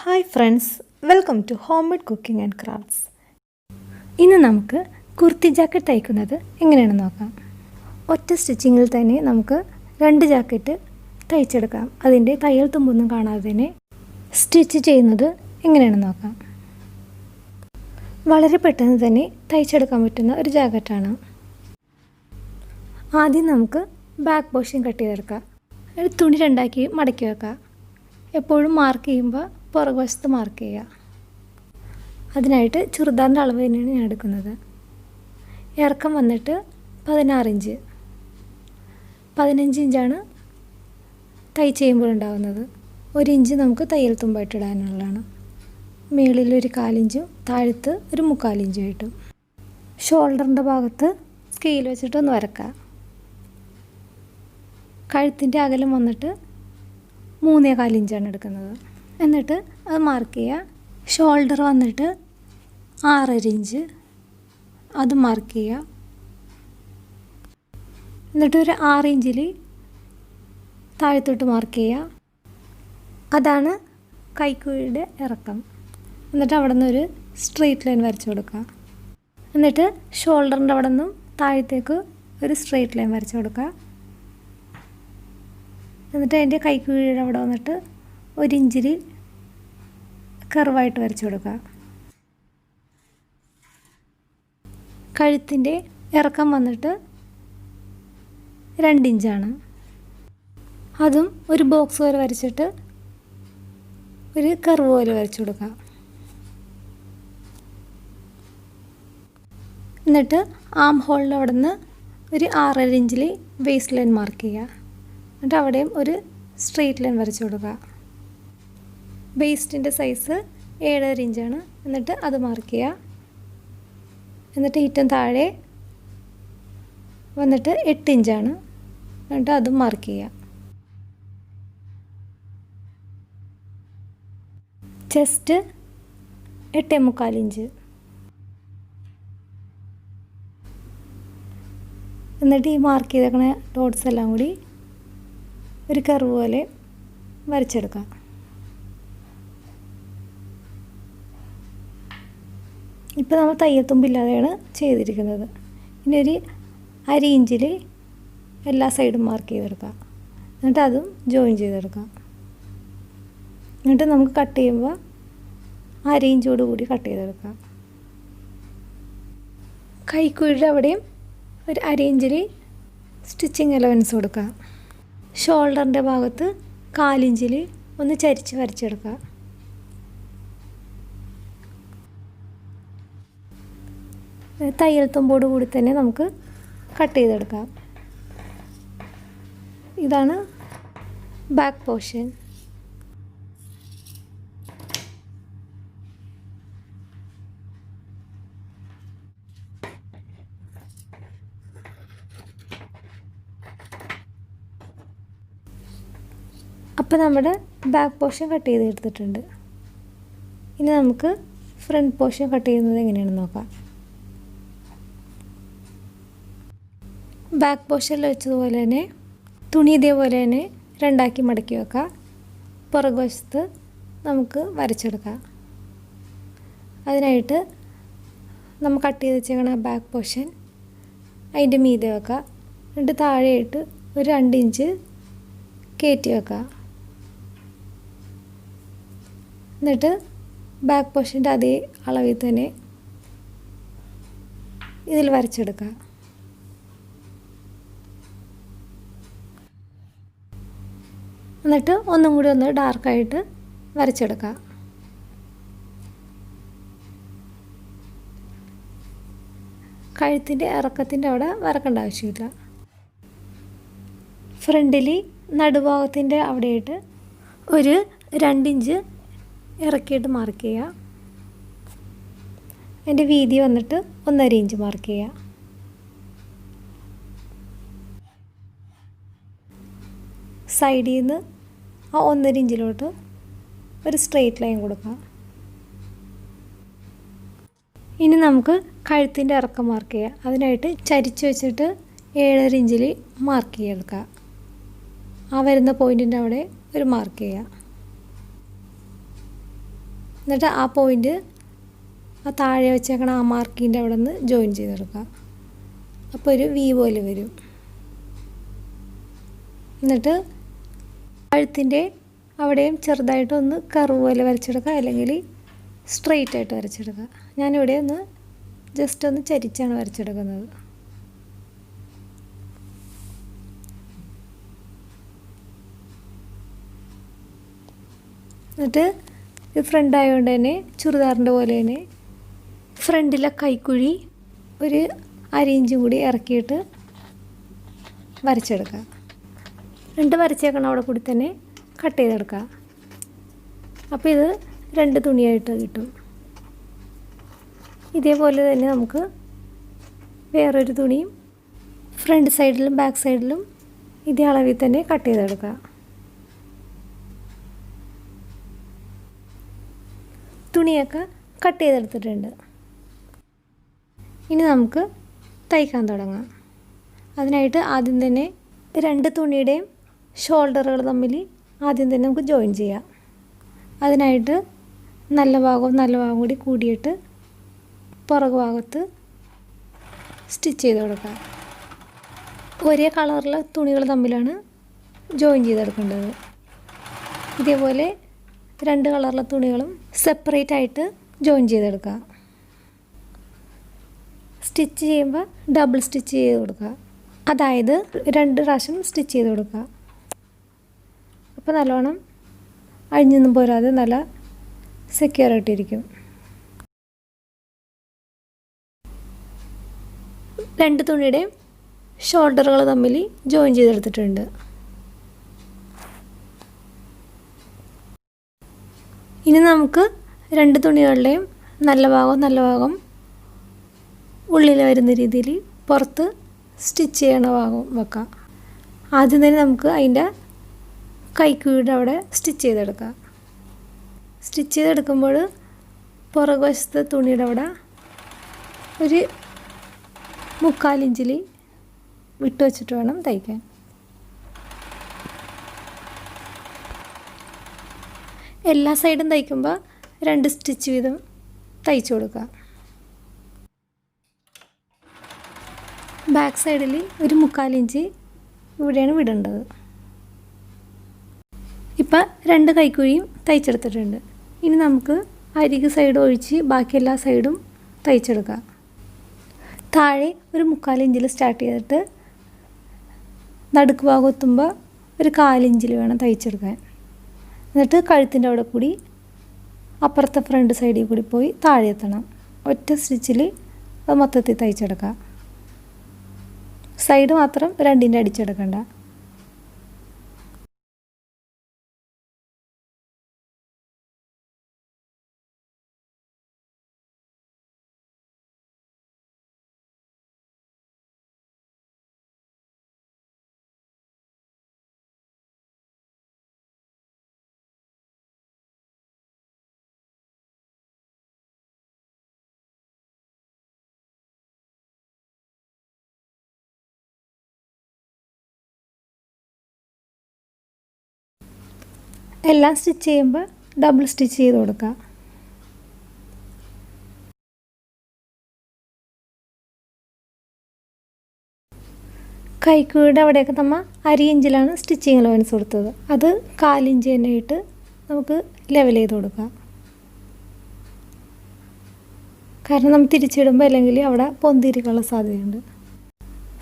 Hi friends, welcome to home made cooking and crafts. ഇന്ന് നമുക്ക് kurti jacket തയ്ക്കുന്നത് എങ്ങനെയാണെന്ന് നോക്കാം. ഒറ്റ സ്റ്റിച്ചിങ്ങിൽ തന്നെ നമുക്ക് 2 ജാക്കറ്റ് തയ്ച്ചെടുക്കാം. അതിൻ്റെ തയ്യൽ തുമ്പൊന്നും കാണാതെ തന്നെ സ്റ്റിച്ച് ചെയ്യുന്നത് എങ്ങനെയാണെന്ന് നോക്കാം. വളരെ പെട്ടെന്ന് തന്നെ തയ്ച്ചെടുക്കാൻ പറ്റുന്ന ഒരു ജാക്കറ്റാണ്. ആദ്യം നമുക്ക് ബാക്ക് പോർഷൻ കട്ട് ചെയ്തെടുക്കാം. ഒരു തുണി 2ആക്കി മടക്കി വെക്കാം. എപ്പോഴും മാർക്ക് ചെയ്യുമ്പോൾ പുറകുവശത്ത് മാർക്ക് ചെയ്യുക. അതിനായിട്ട് ചുരിദാറിൻ്റെ അളവ് തന്നെയാണ് ഞാൻ എടുക്കുന്നത്. ഇറക്കം വന്നിട്ട് 16 ഇഞ്ച്, 15 ഇഞ്ചാണ് തയ്ച്ച് ചെയ്യുമ്പോഴുണ്ടാകുന്നത്. 1 ഇഞ്ച് നമുക്ക് തയ്യൽ തുമ്പായിട്ട് ഇടാനുള്ളതാണ്. മുകളിൽ ഒരു 1/4 ഇഞ്ചും താഴത്ത് ഒരു 3/4 ഇഞ്ചും ആയിട്ടും. ഷോൾഡറിൻ്റെ ഭാഗത്ത് സ്കെയിൽ വെച്ചിട്ടൊന്ന് വരക്കാം. കഴുത്തിൻ്റെ അകലം വന്നിട്ട് 3/4 ഇഞ്ചാണ് എടുക്കുന്നത്. എന്നിട്ട് അത് മാർക്ക് ചെയ്യുക. ഷോൾഡർ വന്നിട്ട് 6.5 ഇഞ്ച്, അത് മാർക്ക് ചെയ്യുക. എന്നിട്ട് ഒരു 6 ഇഞ്ചിൽ താഴത്തോട്ട് മാർക്ക് ചെയ്യുക. അതാണ് കൈക്കുഴിയുടെ ഇറക്കം. എന്നിട്ട് അവിടെ നിന്ന് ഒരു സ്ട്രെയിറ്റ് ലൈൻ വരച്ചു കൊടുക്കുക. എന്നിട്ട് ഷോൾഡറിൻ്റെ അവിടെ നിന്നും താഴത്തേക്ക് ഒരു സ്ട്രെയിറ്റ് ലൈൻ വരച്ചു കൊടുക്കുക. എന്നിട്ട് അതിൻ്റെ കൈക്കുഴിയുടെ അവിടെ വന്നിട്ട് 1 ഇഞ്ചിൽ കർവായിട്ട് വരച്ചു കൊടുക്കുക. കഴുത്തിൻ്റെ ഇറക്കം വന്നിട്ട് 2 ഇഞ്ചാണ്. അതും ഒരു ബോക്സ് പോലെ വരച്ചിട്ട് ഒരു കർവ് പോലെ വരച്ചു കൊടുക്കുക. എന്നിട്ട് ആം ഹോളിൻ്റെ അവിടെ നിന്ന് ഒരു 6.5 ഇഞ്ചിൽ വേസ്റ്റ് ലൈൻ മാർക്ക് ചെയ്യുക. എന്നിട്ട് അവിടെയും ഒരു സ്ട്രെയിറ്റ് ലൈൻ വരച്ചു കൊടുക്കുക. വേസ്റ്റിൻ്റെ സൈസ് 7.5 ഇഞ്ചാണ്. എന്നിട്ട് അത് മാർക്ക് ചെയ്യുക. എന്നിട്ട് ഏറ്റവും താഴെ വന്നിട്ട് 8 ഇഞ്ചാണ്. എന്നിട്ട് അതും മാർക്ക് ചെയ്യുക. Chest 8.25 inch. എന്നിട്ട് ഈ മാർക്ക് ചെയ്തേക്കണ ഡോട്ട്സ് എല്ലാം കൂടി ഒരു കർവ് പോലെ വരച്ചെടുക്കാം. ഇപ്പോൾ നമ്മൾ തയ്യൽത്തുമ്പില്ലാതെയാണ് ചെയ്തിരിക്കുന്നത്. ഇനി ഒരു 1/2 ഇഞ്ചിൽ എല്ലാ സൈഡും മാർക്ക് ചെയ്തെടുക്കാം. എന്നിട്ട് അതും ജോയിൻ ചെയ്തെടുക്കാം. എന്നിട്ട് നമുക്ക് കട്ട് ചെയ്യുമ്പോൾ 1/2 ഇഞ്ചോട് കൂടി കട്ട് ചെയ്തെടുക്കാം. കൈക്കുഴിയുടെ അവിടെയും ഒരു 1/2 ഇഞ്ചിൽ സ്റ്റിച്ചിങ് എലവൻസ് കൊടുക്കുക. ഷോൾഡറിൻ്റെ ഭാഗത്ത് 1/4 ഇഞ്ചിൽ ഒന്ന് ചരിച്ച് വരച്ചെടുക്കുക. തയ്യൽ തുമ്പോട് കൂടി തന്നെ നമുക്ക് കട്ട് ചെയ്തെടുക്കാം. ഇതാണ് ബാക്ക് പോർഷൻ. അപ്പോൾ നമ്മുടെ ബാക്ക് പോർഷൻ കട്ട് ചെയ്തെടുത്തിട്ടുണ്ട്. ഇനി നമുക്ക് ഫ്രണ്ട് പോർഷൻ കട്ട് ചെയ്യുന്നത് എങ്ങനെയാണെന്ന് നോക്കാം. ബാക്ക് പോർഷനിൽ വെച്ചതുപോലെ തന്നെ തുണി ഇതേപോലെ തന്നെ 2ആക്കി മടക്കി വെക്കുക. പുറകുവശത്ത് നമുക്ക് വരച്ചെടുക്കാം. അതിനായിട്ട് നമ്മൾ കട്ട് ചെയ്ത് വെച്ചേക്കണ ബാക്ക് പോർഷൻ അതിൻ്റെ മീതെ വെക്കുക. എന്നിട്ട് താഴെയായിട്ട് ഒരു 2 ഇഞ്ച് കയറ്റി വെക്കുക. എന്നിട്ട് ബാക്ക് പോർഷൻ്റെ അതേ അളവിൽ തന്നെ ഇതിൽ വരച്ചെടുക്കുക. എന്നിട്ട് ഒന്നും കൂടി ഒന്ന് ഡാർക്കായിട്ട് വരച്ചെടുക്കുക. കഴുത്തിൻ്റെ ഇറക്കത്തിൻ്റെ അവിടെ വരക്കേണ്ട ആവശ്യമില്ല. ഫ്രണ്ടിൽ നടുഭാഗത്തിൻ്റെ അവിടെയായിട്ട് ഒരു 2 ഇഞ്ച് ഇറക്കിയിട്ട് മാർക്ക് ചെയ്യുക. അതിൻ്റെ വീതി വന്നിട്ട് 1.5 ഇഞ്ച് മാർക്ക് ചെയ്യുക. സൈഡിൽ നിന്ന് ആ 1.5 ഇഞ്ചിലോട്ട് ഒരു സ്ട്രെയിറ്റ് ലൈൻ കൊടുക്കുക. ഇനി നമുക്ക് കഴുത്തിൻ്റെ ഇറക്കം മാർക്ക് ചെയ്യാം. അതിനായിട്ട് ചരിച്ച് വെച്ചിട്ട് 7.5 ഇഞ്ചിൽ മാർക്ക് ചെയ്തെടുക്കുക. ആ വരുന്ന പോയിൻറ്റിൻ്റെ അവിടെ ഒരു മാർക്ക് ചെയ്യുക. എന്നിട്ട് ആ പോയിൻ്റ് ആ താഴെ വെച്ചേക്കണ ആ മാർക്കിൻ്റെ അവിടെ നിന്ന് ജോയിൻ ചെയ്തെടുക്കുക. അപ്പോൾ ഒരു വി പോലെ വരും. എന്നിട്ട് കഴുത്തിൻ്റെ അവിടെയും ചെറുതായിട്ടൊന്ന് കർവ് പോലെ വരച്ചെടുക്കുക, അല്ലെങ്കിൽ സ്ട്രെയിറ്റ് ആയിട്ട് വരച്ചെടുക്കുക. ഞാനിവിടെ ഒന്ന് ജസ്റ്റ് ഒന്ന് ചരിച്ചാണ് വരച്ചെടുക്കുന്നത്. എന്നിട്ട് ഇത് ഫ്രണ്ട് ആയതുകൊണ്ട് തന്നെ ചുരിദാറിൻ്റെ പോലെ തന്നെ ഫ്രണ്ടിലെ കൈക്കുഴി ഒരു 1/2 ഇഞ്ചും കൂടി ഇറക്കിയിട്ട് വരച്ചെടുക്കുക. രണ്ട് വരച്ചേക്കണം അവിടെ കൂടി തന്നെ കട്ട് ചെയ്തെടുക്കുക. അപ്പോൾ ഇത് 2 തുണിയായിട്ട് കിട്ടും. ഇതേപോലെ തന്നെ നമുക്ക് വേറൊരു തുണിയും ഫ്രണ്ട് സൈഡിലും ബാക്ക് സൈഡിലും ഇതേ അളവിൽ തന്നെ കട്ട് ചെയ്തെടുക്കുക. തുണിയൊക്കെ കട്ട് ചെയ്തെടുത്തിട്ടുണ്ട്. ഇനി നമുക്ക് തയ്ക്കാൻ തുടങ്ങാം. അതിനായിട്ട് ആദ്യം തന്നെ 2 തുണിയുടെയും ഷോൾഡറുകൾ തമ്മിൽ ആദ്യം തന്നെ നമുക്ക് ജോയിൻ ചെയ്യാം. അതിനായിട്ട് നല്ല ഭാഗവും കൂടി കൂടിയിട്ട് പുറകു ഭാഗത്ത് സ്റ്റിച്ച് ചെയ്ത് കൊടുക്കാം. ഒരേ കളറിലെ തുണികൾ തമ്മിലാണ് ജോയിൻ ചെയ്തെടുക്കേണ്ടത്. ഇതേപോലെ 2 കളറിലെ തുണികളും സെപ്പറേറ്റ് ആയിട്ട് ജോയിൻ ചെയ്തെടുക്കുക. സ്റ്റിച്ച് ചെയ്യുമ്പോൾ ഡബിൾ സ്റ്റിച്ച് ചെയ്ത് കൊടുക്കുക. അതായത് 2 പ്രാവശ്യം സ്റ്റിച്ച് ചെയ്ത് കൊടുക്കുക. അപ്പോൾ നല്ലോണം അഴിഞ്ഞൊന്നും പോരാതെ നല്ല സെക്യൂർ ആയിട്ടിരിക്കും. 2 തുണിയുടെയും ഷോൾഡറുകൾ തമ്മിൽ ജോയിൻ ചെയ്തെടുത്തിട്ടുണ്ട്. ഇനി നമുക്ക് 2 തുണികളുടെയും നല്ല ഭാഗം ഉള്ളിൽ വരുന്ന രീതിയിൽ പുറത്ത് സ്റ്റിച്ച് ചെയ്യണ ഭാഗം വെക്കാം. ആദ്യം തന്നെ നമുക്ക് അതിൻ്റെ കൈക്കുഴിയുടെ അവിടെ സ്റ്റിച്ച് ചെയ്തെടുക്കാം. സ്റ്റിച്ച് ചെയ്തെടുക്കുമ്പോൾ പുറകു വശത്തെ തുണിയുടെ അവിടെ ഒരു 3/4 ഇഞ്ചിൽ വിട്ട് വെച്ചിട്ട് വേണം തയ്ക്കാൻ. എല്ലാ സൈഡും തയ്ക്കുമ്പോൾ 2 സ്റ്റിച്ച് വീതം തയ്ച്ചു കൊടുക്കുക. ബാക്ക് സൈഡിൽ ഒരു 3/4 ഇഞ്ച് ഇവിടെയാണ് വിടേണ്ടത്. ഇപ്പം 2 കൈക്കുഴിയും തയ്ച്ചെടുത്തിട്ടുണ്ട്. ഇനി നമുക്ക് അരികു സൈഡ് ഒഴിച്ച് ബാക്കി എല്ലാ സൈഡും തയ്ച്ചെടുക്കാം. താഴെ ഒരു 3/4 ഇഞ്ചിൽ സ്റ്റാർട്ട് ചെയ്തിട്ട് നടുക്ക് ഭാഗം എത്തുമ്പോൾ ഒരു 1/4 ഇഞ്ചിൽ വേണം തയ്ച്ചെടുക്കാൻ. എന്നിട്ട് കഴുത്തിൻ്റെ അവിടെ കൂടി അപ്പുറത്തെ ഫ്രണ്ട് സൈഡിൽ കൂടി പോയി താഴെ എത്തണം. ഒറ്റ സ്റ്റിച്ചിൽ അത് മൊത്തത്തിൽ തയ്ച്ചെടുക്കുക. സൈഡ് മാത്രം 2ൻ്റെ അടിച്ചെടുക്കണ്ട. എല്ലാം സ്റ്റിച്ച് ചെയ്യുമ്പോൾ ഡബിൾ സ്റ്റിച്ച് ചെയ്ത് കൊടുക്കുക. കൈക്കുഴിയുടെ അവിടെയൊക്കെ നമ്മൾ 1/2 ഇഞ്ചിലാണ് സ്റ്റിച്ചിങ് അലവൻസ് കൊടുത്തത്. അത് 1/4 ഇഞ്ച് തന്നെ ഇട്ട് നമുക്ക് ലെവൽ ചെയ്ത് കൊടുക്കാം. കാരണം നമ്മൾ തിരിച്ചിടുമ്പോൾ അല്ലെങ്കിൽ അവിടെ പൊന്തിരിക്കാനുള്ള സാധ്യതയുണ്ട്.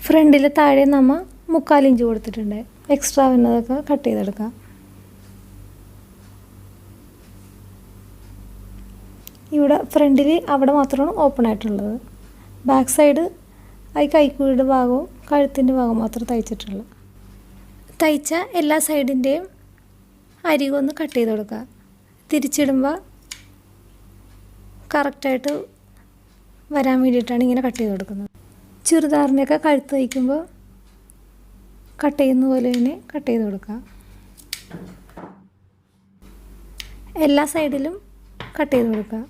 ഫ്രണ്ടിൽ താഴെ നമ്മൾ 3/4 ഇഞ്ച് കൊടുത്തിട്ടുണ്ട്. എക്സ്ട്രാ വരുന്നതൊക്കെ കട്ട് ചെയ്തെടുക്കാം. ഇവിടെ ഫ്രണ്ടിൽ അവിടെ മാത്രമാണ് ഓപ്പൺ ആയിട്ടുള്ളത്. ബാക്ക് സൈഡ് ഈ കൈക്കുഴിയുടെ ഭാഗവും കഴുത്തിൻ്റെ ഭാഗവും മാത്രം തയ്ച്ചിട്ടുള്ളൂ. തയ്ച്ച എല്ലാ സൈഡിൻ്റെയും അരികൊന്ന് കട്ട് ചെയ്ത് കൊടുക്കുക. തിരിച്ചിടുമ്പോൾ കറക്റ്റായിട്ട് വരാൻ വേണ്ടിയിട്ടാണ് ഇങ്ങനെ കട്ട് ചെയ്ത് കൊടുക്കുന്നത്. ചുരിദാറിൻ്റെയൊക്കെ കഴുത്ത് തയ്ക്കുമ്പോൾ കട്ട് ചെയ്യുന്ന പോലെ തന്നെ കട്ട് ചെയ്ത് കൊടുക്കുക. എല്ലാ സൈഡിലും കട്ട് ചെയ്ത് കൊടുക്കുക.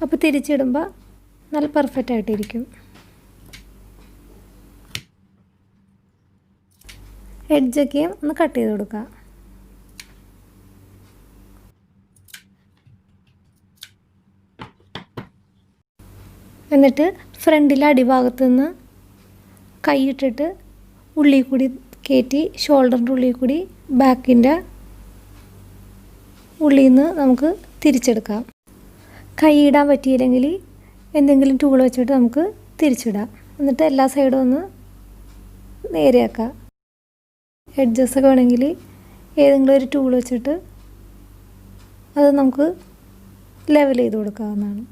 അപ്പോൾ തിരിച്ചിടുമ്പോൾ നല്ല പെർഫെക്റ്റ് ആയിട്ടിരിക്കും. എഡ്ജൊക്കെ ഒന്ന് കട്ട് ചെയ്ത് കൊടുക്കുക. എന്നിട്ട് ഫ്രണ്ടിലെ അടിഭാഗത്ത് നിന്ന് കൈയിട്ടിട്ട് ഉള്ളിൽ കൂടി കയറ്റി ഷോൾഡറിൻ്റെ ഉള്ളിൽ കൂടി ബാക്കിൻ്റെ ഉള്ളിൽ നിന്ന് നമുക്ക് തിരിച്ചെടുക്കാം. കൈ ഇടാൻ പറ്റിയില്ലെങ്കിൽ എന്തെങ്കിലും ടൂൾ വെച്ചിട്ട് നമുക്ക് തിരിച്ചിടാം. എന്നിട്ട് എല്ലാ സൈഡും ഒന്ന് നേരെയാക്കാം. എഡ്ജസൊക്കെ വേണമെങ്കിൽ ഏതെങ്കിലും ഒരു ടൂൾ വെച്ചിട്ട് അത് നമുക്ക് ലെവൽ ചെയ്ത് കൊടുക്കാവുന്നതാണ്.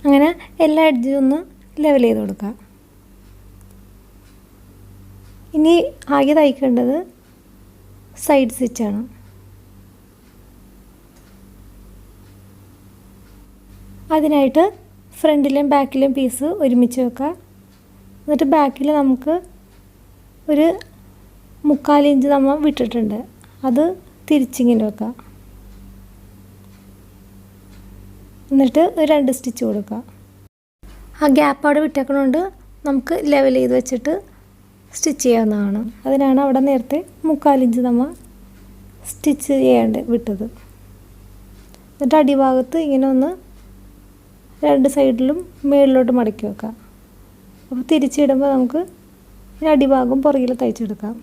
അങ്ങനെ എല്ലാ എഡ്ജും ഒന്ന് ലെവൽ ചെയ്ത് കൊടുക്കാം. ഇനി ആകെ തയ്ക്കേണ്ടത് സൈഡ് സ്റ്റിച്ചാണ്. അതിനായിട്ട് ഫ്രണ്ടിലെയും ബാക്കിലെയും പീസ് ഒരുമിച്ച് വെക്കാം. എന്നിട്ട് ബാക്കിൽ നമുക്ക് ഒരു 3/4 ഇഞ്ച് നമ്മൾ വിട്ടിട്ടുണ്ട്, അത് തിരിച്ചിങ്ങനെ വെക്കാം. എന്നിട്ട് ഒരു 2 സ്റ്റിച്ച് കൊടുക്കാം. ആ ഗ്യാപ്പ് അവിടെ വിട്ടേക്കണോണ്ട് നമുക്ക് ലെവൽ ചെയ്ത് വെച്ചിട്ട് സ്റ്റിച്ച് ചെയ്യാവുന്നതാണ്. അതിനാണ് അവിടെ നേരത്തെ 3/4 ഇഞ്ച് നമ്മൾ സ്റ്റിച്ച് ചെയ്യാണ്ട് വിട്ടത്. എന്നിട്ട് അടിഭാഗത്ത് ഇങ്ങനെ ഒന്ന് 2 സൈഡിലും മുകളിലോട്ട് മടക്കി വെക്കാം. അപ്പോൾ തിരിച്ചിടുമ്പോൾ നമുക്ക് അടിഭാഗം പുറകിൽ തയ്ച്ചെടുക്കാം.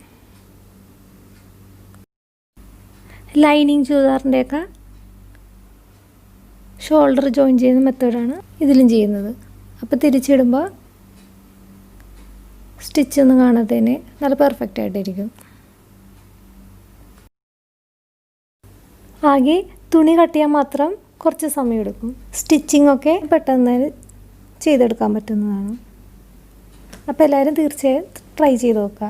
ലൈനിങ് ചുരിദാറിൻ്റെയൊക്കെ ഷോൾഡർ ജോയിൻ ചെയ്യുന്ന മെത്തേഡാണ് ഇതിലും ചെയ്യുന്നത്. അപ്പോൾ തിരിച്ചിടുമ്പോൾ സ്റ്റിച്ചൊന്നും കാണാത്തതിന് നല്ല പെർഫെക്റ്റ് ആയിട്ടിരിക്കും. ആകെ തുണി കട്ട് ചെയ്യാൻ മാത്രം കുറച്ച് സമയം എടുക്കും. സ്റ്റിച്ചിങ് ഒക്കെ പെട്ടെന്ന് ചെയ്തെടുക്കാൻ പറ്റുന്നതാണ്. അപ്പോൾ എല്ലാവരും തീർച്ചയായും ട്രൈ ചെയ്ത് നോക്കുക.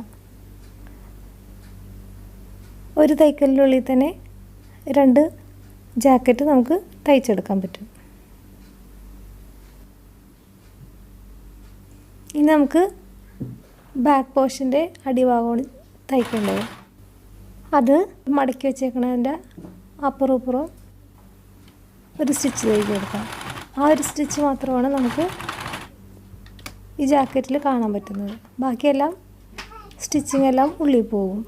ഒരു തയ്ക്കലിനുള്ളിൽ തന്നെ 2 ജാക്കറ്റ് നമുക്ക് തയ്ച്ചെടുക്കാൻ പറ്റും. ഇനി നമുക്ക് ബാക്ക് പോർഷൻ്റെ അടിഭാഗമാണ് തയ്ക്കേണ്ടത്. അത് മടക്കി വെച്ചേക്കണതിൻ്റെ അപ്പുറം ഇപ്പുറം ഒരു സ്റ്റിച്ച് തയ്ച്ച് കൊടുക്കാം. ആ ഒരു സ്റ്റിച്ച് മാത്രമാണ് നമുക്ക് ഈ ജാക്കറ്റിൽ കാണാൻ പറ്റുന്നത്. ബാക്കിയെല്ലാം സ്റ്റിച്ചിങ് എല്ലാം ഉള്ളിൽ പോകും.